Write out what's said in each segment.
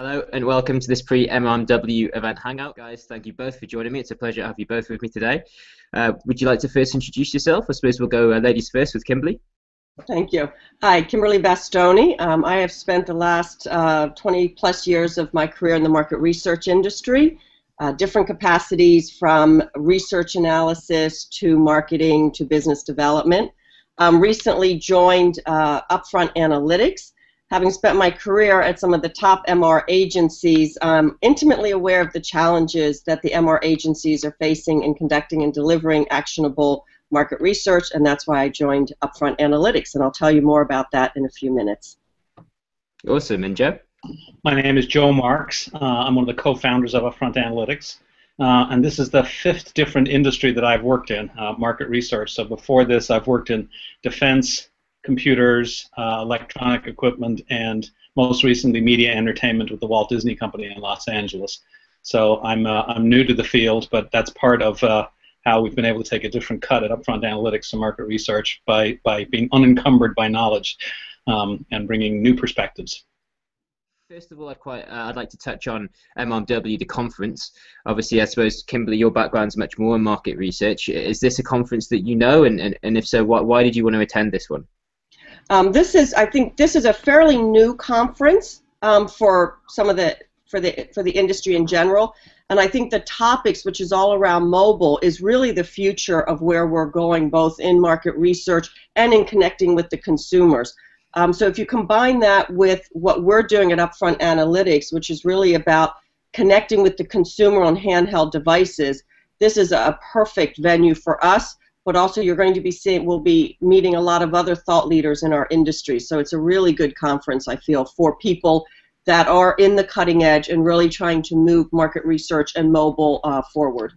Hello and welcome to this pre-MRMW event hangout, guys. Thank you both for joining me. It's a pleasure to have you both with me today. Would you like to first introduce yourself? I suppose we'll go ladies first with Kimberly. Thank you. Hi, Kimberly Bastoni. I have spent the last 20 plus years of my career in the market research industry, different capacities from research analysis to marketing to business development. Recently joined Upfront Analytics. Having spent my career at some of the top MR agencies, I'm intimately aware of the challenges that the MR agencies are facing in conducting and delivering actionable market research, and that's why I joined Upfront Analytics, and I'll tell you more about that in a few minutes. Awesome. And Joe? My name is Joe Marks. I'm one of the co-founders of Upfront Analytics, and this is the 5th different industry that I've worked in, market research. So before this, I've worked in defense, computers, electronic equipment, and most recently media entertainment with the Walt Disney Company in Los Angeles. So I'm new to the field, but that's part of how we've been able to take a different cut at Upfront Analytics to market research by being unencumbered by knowledge and bringing new perspectives. First of all, I'd like to touch on MRMW, the conference. Obviously, I suppose, Kimberly, your background's much more in market research. Is this a conference that you know, and if so, why did you want to attend this one? I think this is a fairly new conference for the industry in general, and I think the topics, which is all around mobile, is really the future of where we're going, both in market research and in connecting with the consumers. So if you combine that with what we're doing at Upfront Analytics, which is really about connecting with the consumer on handheld devices, this is a perfect venue for us. But also you're going to be seeing, we'll be meeting a lot of other thought leaders in our industry. So it's a really good conference, I feel, for people that are in the cutting edge and really trying to move market research and mobile forward.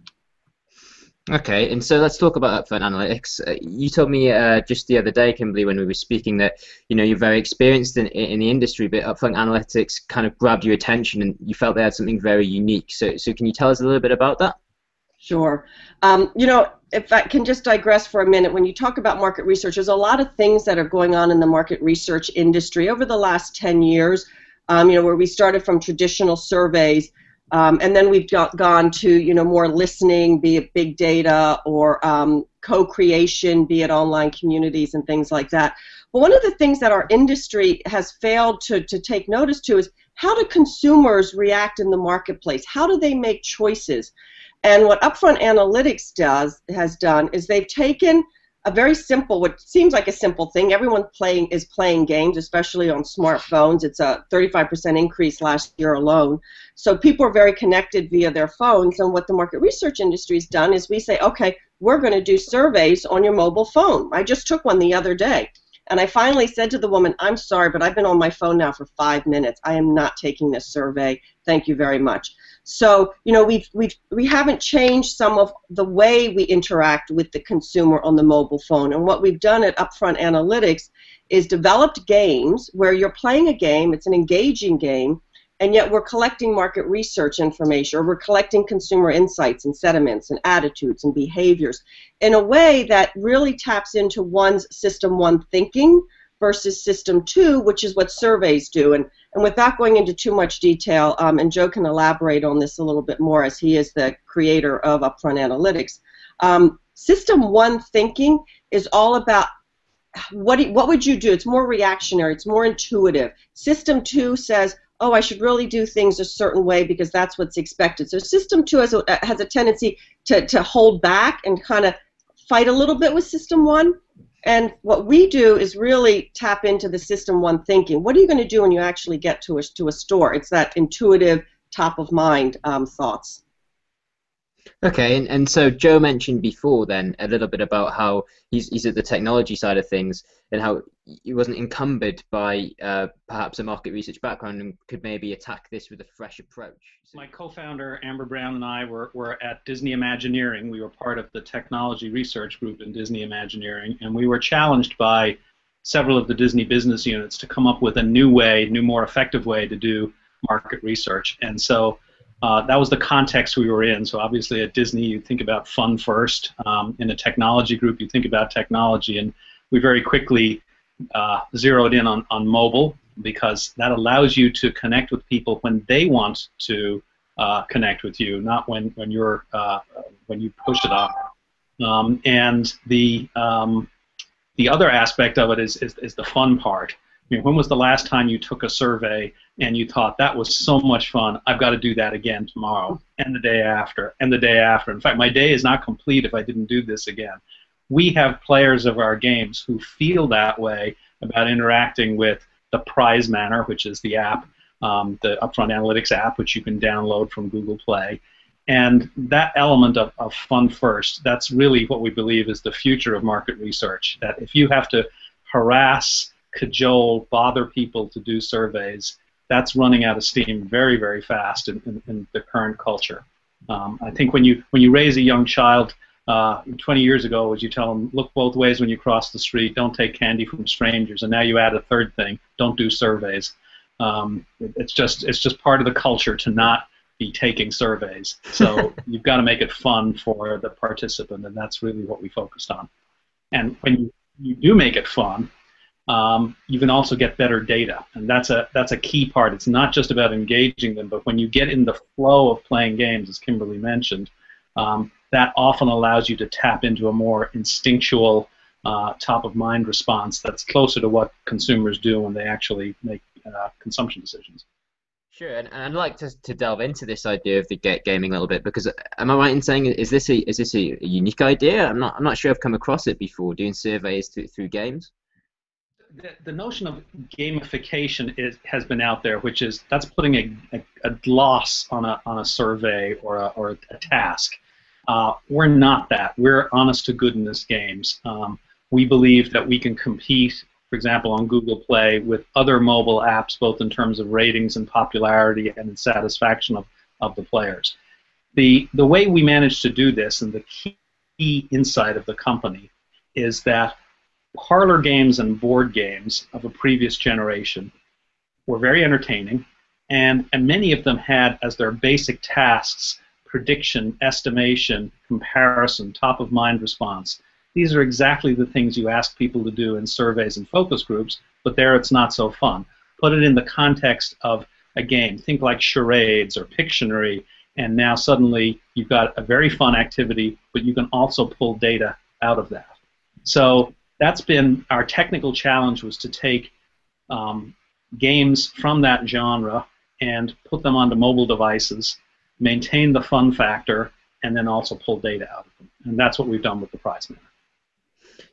Okay, and so let's talk about Upfront Analytics. You told me just the other day, Kimberly, when we were speaking, that you're very experienced in the industry, but Upfront Analytics kind of grabbed your attention and you felt they had something very unique. So can you tell us a little bit about that? Sure. If I can just digress for a minute, when you talk about market research, there's a lot of things that are going on in the market research industry over the last 10 years, where we started from traditional surveys, and then we've gone to, more listening, be it big data, or co-creation, be it online communities and things like that. But one of the things that our industry has failed to take notice to is how do consumers react in the marketplace? How do they make choices? And what Upfront Analytics has done is they've taken a very simple, what seems like a simple thing. Everyone is playing games, especially on smartphones. It's a 35% increase last year alone. So people are very connected via their phones. And what the market research industry has done is we say, okay, we're going to do surveys on your mobile phone. I just took one the other day. And I finally said to the woman, I'm sorry, but I've been on my phone now for 5 minutes. I am not taking this survey. Thank you very much. So, we haven't changed some of the way we interact with the consumer on the mobile phone. And what we've done at Upfront Analytics is developed games where you're playing a game, it's an engaging game, and yet we're collecting market research information, or we're collecting consumer insights and sentiments and attitudes and behaviors in a way that really taps into one's System 1 thinking versus System 2, which is what surveys do. And without going into too much detail, and Joe can elaborate on this a little bit more as he is the creator of Upfront Analytics, System 1 thinking is all about what would you do? It's more reactionary, it's more intuitive. System 2 says, oh, I should really do things a certain way because that's what's expected. So System 2 has a tendency to hold back and kind of fight a little bit with System 1. And what we do is really tap into the System 1 thinking. What are you going to do when you actually get to a store? It's that intuitive, top-of-mind thoughts. Okay, and so Joe mentioned before then a little bit about how he's at the technology side of things and how he wasn't encumbered by perhaps a market research background and could maybe attack this with a fresh approach. So my co-founder Amber Brown and I were at Disney Imagineering. We were part of the technology research group in Disney Imagineering, and we were challenged by several of the Disney business units to come up with a new, more effective way to do market research. And so that was the context we were in. So obviously at Disney you think about fun first. In a technology group you think about technology, and we very quickly zeroed in on mobile because that allows you to connect with people when they want to connect with you, not when you push it off. And the other aspect of it is the fun part. I mean, when was the last time you took a survey and you thought, that was so much fun, I've got to do that again tomorrow, and the day after, and the day after. In fact, my day is not complete if I didn't do this again. We have players of our games who feel that way about interacting with the Prize Manor, which is the app, the Upfront Analytics app, which you can download from Google Play. And that element of fun first, that's really what we believe is the future of market research. That if you have to harass, cajole, bother people to do surveys, that's running out of steam very, very fast in the current culture. I think when you raise a young child 20 years ago, as you tell them, look both ways when you cross the street, don't take candy from strangers, and now you add a third thing, don't do surveys. It's just part of the culture to not be taking surveys. So you've got to make it fun for the participant, and that's really what we focused on. And when you do make it fun, you can also get better data, and that's a key part. It's not just about engaging them, but when you get in the flow of playing games, as Kimberly mentioned, that often allows you to tap into a more instinctual, top-of-mind response that's closer to what consumers do when they actually make consumption decisions. Sure, and I'd like to delve into this idea of the gaming a little bit, because am I right in saying is this a unique idea? I'm not sure I've come across it before, doing surveys through games. The notion of gamification has been out there, which is that's putting a gloss on a survey or a task. We're not that. We're honest to goodness games. We believe that we can compete, for example, on Google Play with other mobile apps, both in terms of ratings and popularity and in satisfaction of the players. The way we managed to do this, and the key insight of the company, is that parlor games and board games of a previous generation were very entertaining, and many of them had as their basic tasks prediction, estimation, comparison, top-of-mind response. These are exactly the things you ask people to do in surveys and focus groups, but there it's not so fun. Put it in the context of a game. Think like charades or Pictionary, and now suddenly you've got a very fun activity, but you can also pull data out of that. So that's been our technical challenge, was to take games from that genre and put them onto mobile devices, maintain the fun factor, and then also pull data out of them. And that's what we've done with the Prize Manor.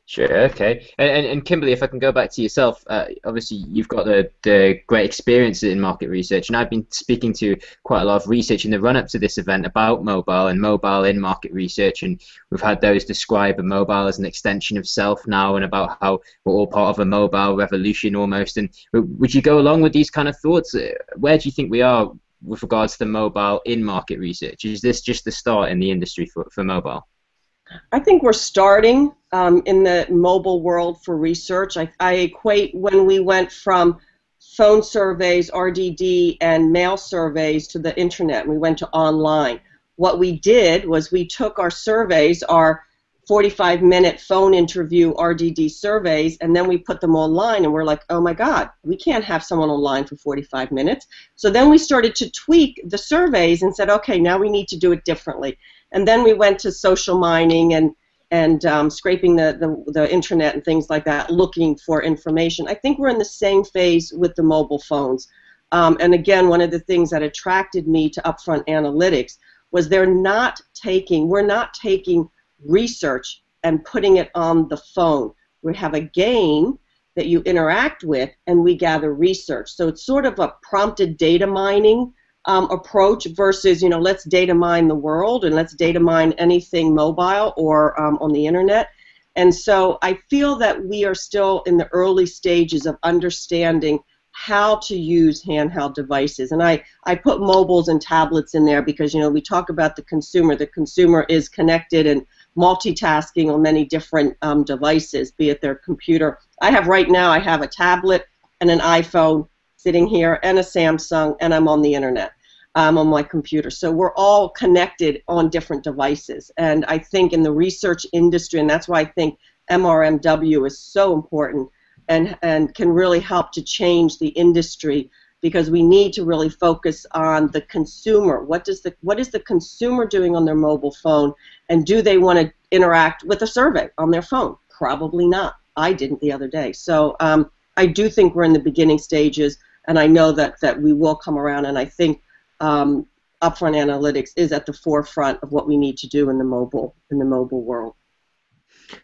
Sure, okay. And Kimberly, if I can go back to yourself, obviously you've got the great experience in market research, and I've been speaking to quite a lot of research in the run-up to this event about mobile and mobile in market research, and we've had those describe a mobile as an extension of self now, and about how we're all part of a mobile revolution almost. And would you go along with these kind of thoughts? Where do you think we are with regards to mobile in market research? Is this just the start in the industry for mobile? I think we're starting in the mobile world for research. I equate when we went from phone surveys, RDD, and mail surveys to the internet. We went to online. What we did was we took our surveys, our 45-minute phone interview RDD surveys, and then we put them online, and we're like, oh my God, we can't have someone online for 45 minutes. So then we started to tweak the surveys and said, okay, now we need to do it differently. And then we went to social mining and scraping the internet and things like that, looking for information. I think we're in the same phase with the mobile phones. And again, one of the things that attracted me to Upfront Analytics was we're not taking research and putting it on the phone. We have a game that you interact with, and we gather research. So it's sort of a prompted data mining approach versus, let's data mine the world and let's data mine anything mobile or on the internet. And so I feel that we are still in the early stages of understanding how to use handheld devices. And I put mobiles and tablets in there because, we talk about the consumer. The consumer is connected and multitasking on many different devices, be it their computer. Right now I have a tablet and an iPhone sitting here, and a Samsung, and I'm on the internet on my computer. So we're all connected on different devices. And I think in the research industry, and that's why I think MRMW is so important, and can really help to change the industry, because we need to really focus on the consumer. What is the consumer doing on their mobile phone, and do they want to interact with a survey on their phone? Probably not. I didn't the other day. So I do think we're in the beginning stages, and I know that we will come around, and I think Upfront Analytics is at the forefront of what we need to do in the mobile world.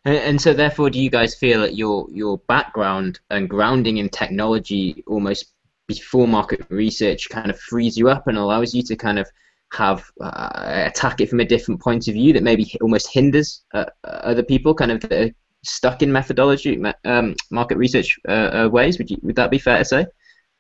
And so therefore, do you guys feel that your background and grounding in technology almost before market research kind of frees you up and allows you to kind of have attack it from a different point of view that maybe almost hinders other people kind of that are stuck in methodology, market research ways? Would that be fair to say?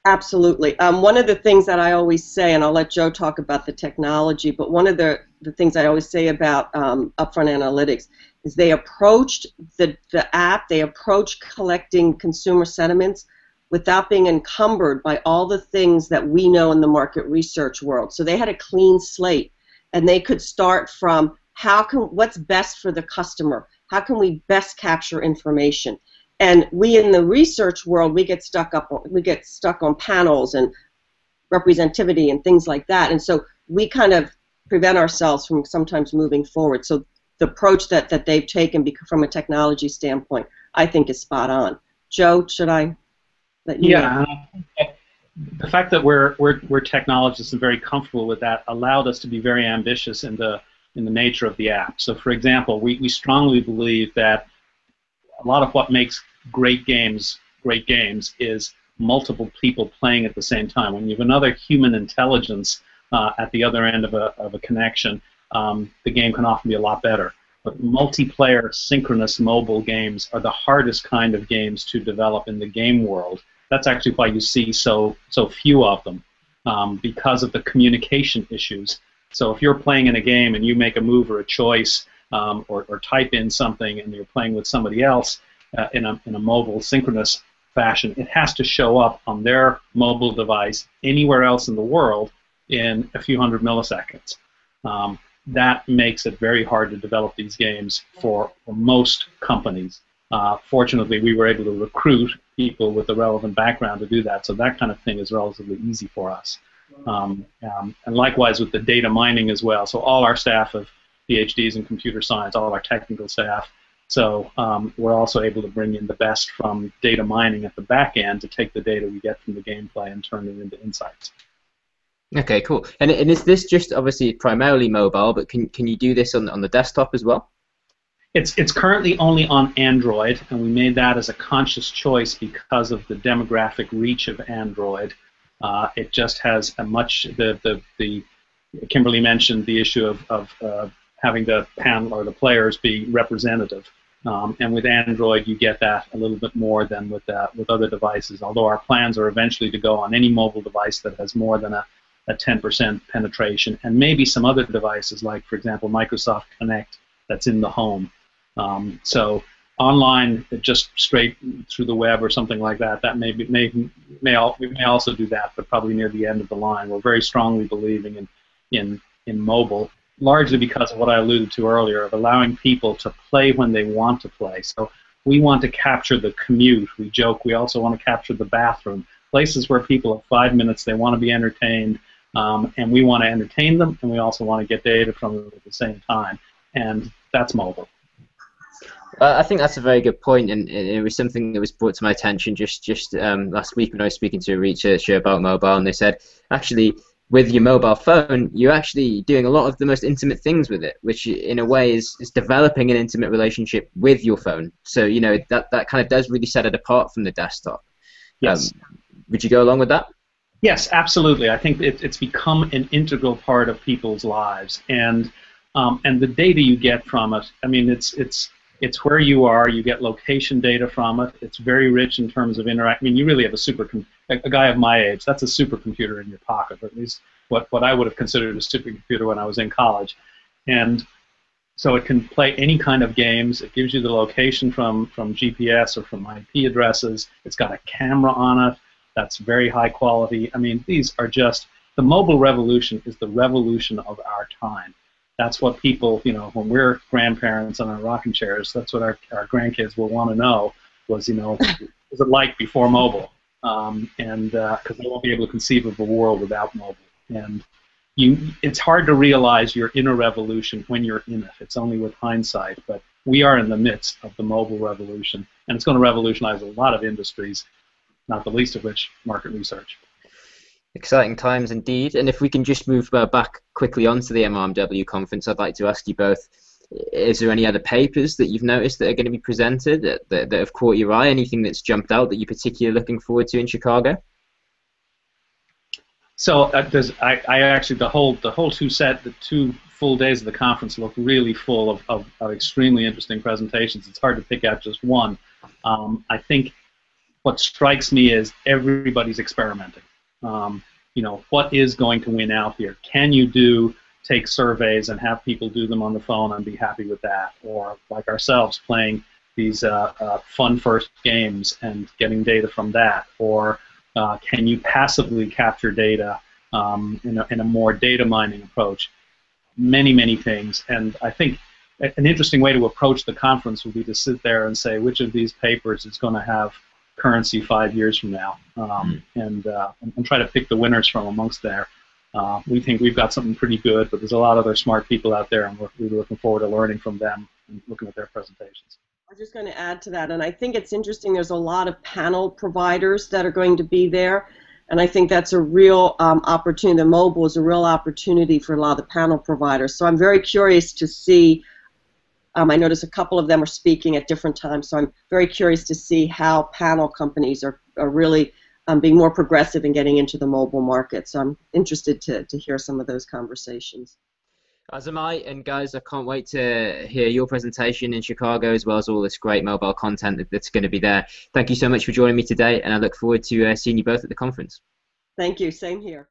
Absolutely. One of the things that I always say, and I'll let Joe talk about the technology, but one of the things I always say about Upfront Analytics is they approached the app, they approached collecting consumer sentiments without being encumbered by all the things that we know in the market research world. So they had a clean slate, and they could start from what's best for the customer, how can we best capture information. And we in the research world, we get stuck on panels and representativity and things like that, and so we kind of prevent ourselves from sometimes moving forward. So the approach that they've taken from a technology standpoint, I think, is spot on. Joe, should I let you? Yeah, the fact that we're technologists and very comfortable with that allowed us to be very ambitious in the nature of the app. So, for example, we strongly believe that a lot of what makes great games is multiple people playing at the same time. When you have another human intelligence at the other end of a connection, the game can often be a lot better. But multiplayer synchronous mobile games are the hardest kind of games to develop in the game world. That's actually why you see so few of them, because of the communication issues. So if you're playing in a game and you make a move or a choice, or type in something, and you're playing with somebody else in a mobile synchronous fashion, it has to show up on their mobile device anywhere else in the world in a few hundred milliseconds. That makes it very hard to develop these games for most companies. Fortunately, we were able to recruit people with the relevant background to do that, so that kind of thing is relatively easy for us. And likewise with the data mining as well. So all our staff have PhDs in computer science, all of our technical staff. So we're also able to bring in the best from data mining at the back end to take the data we get from the gameplay and turn it into insights. Okay, cool. And is this just obviously primarily mobile, but can you do this on the desktop as well? It's currently only on Android, and we made that as a conscious choice because of the demographic reach of Android. It just has a much Kimberly mentioned the issue of having the panel or the players be representative, and with Android you get that a little bit more than with other devices. Although our plans are eventually to go on any mobile device that has more than a 10% penetration, and maybe some other devices like, for example, Microsoft Connect that's in the home. So online, just straight through the web or something like that, we may also do that, but probably near the end of the line. We're very strongly believing in mobile, largely because of what I alluded to earlier, of allowing people to play when they want to play. So we want to capture the commute. We joke we also want to capture the bathroom, places where people have 5 minutes, they want to be entertained, and we want to entertain them, and we also want to get data from them at the same time, and that's mobile. I think that's a very good point, and it was something that was brought to my attention just last week when I was speaking to a researcher about mobile, and they said, actually, with your mobile phone, you're actually doing a lot of the most intimate things with it, which in a way is developing an intimate relationship with your phone. So, you know, that kind of does really set it apart from the desktop. Yes. Would you go along with that? Yes, absolutely. I think it's become an integral part of people's lives, and the data you get from it, I mean, it's where you are. You get location data from it. It's very rich in terms of interact. I mean, you really have a guy of my age, that's a supercomputer in your pocket, or at least what I would have considered a supercomputer when I was in college. And so it can play any kind of games. It gives you the location from GPS or from IP addresses. It's got a camera on it that's very high quality. I mean, these are just, the mobile revolution is the revolution of our time. That's what people, you know, when we're grandparents on our rocking chairs, that's what our grandkids will want to know was, you know, was it like before mobile? And because they won't be able to conceive of a world without mobile. And it's hard to realize you're in a revolution when you're in it. It's only with hindsight, but we are in the midst of the mobile revolution, and it's going to revolutionize a lot of industries, not the least of which market research. Exciting times indeed. And if we can just move back quickly onto the MRMW conference, I'd like to ask you both, is there any other papers that you've noticed that are going to be presented that have caught your eye? Anything that's jumped out that you're particularly looking forward to in Chicago? So I actually the whole the 2 full days of the conference look really full of extremely interesting presentations. It's hard to pick out just one. I think what strikes me is everybody's experimenting. You know, what is going to win out here? Can you take surveys and have people do them on the phone and be happy with that, or like ourselves playing these fun first games and getting data from that, or can you passively capture data in a more data mining approach? Many things, and I think an interesting way to approach the conference would be to sit there and say which of these papers is going to have currency 5 years from now, and try to pick the winners from amongst there. We think we've got something pretty good, but there's a lot of other smart people out there, and we're really looking forward to learning from them and looking at their presentations. I was just going to add to that, and I think it's interesting. There's a lot of panel providers that are going to be there, and I think that's a real opportunity. The mobile is a real opportunity for a lot of the panel providers. So I'm very curious to see. I notice a couple of them are speaking at different times, so I'm very curious to see how panel companies are really being more progressive in getting into the mobile market. So I'm interested to hear some of those conversations. As am I, and guys, I can't wait to hear your presentation in Chicago, as well as all this great mobile content that's going to be there. Thank you so much for joining me today, and I look forward to seeing you both at the conference. Thank you. Same here.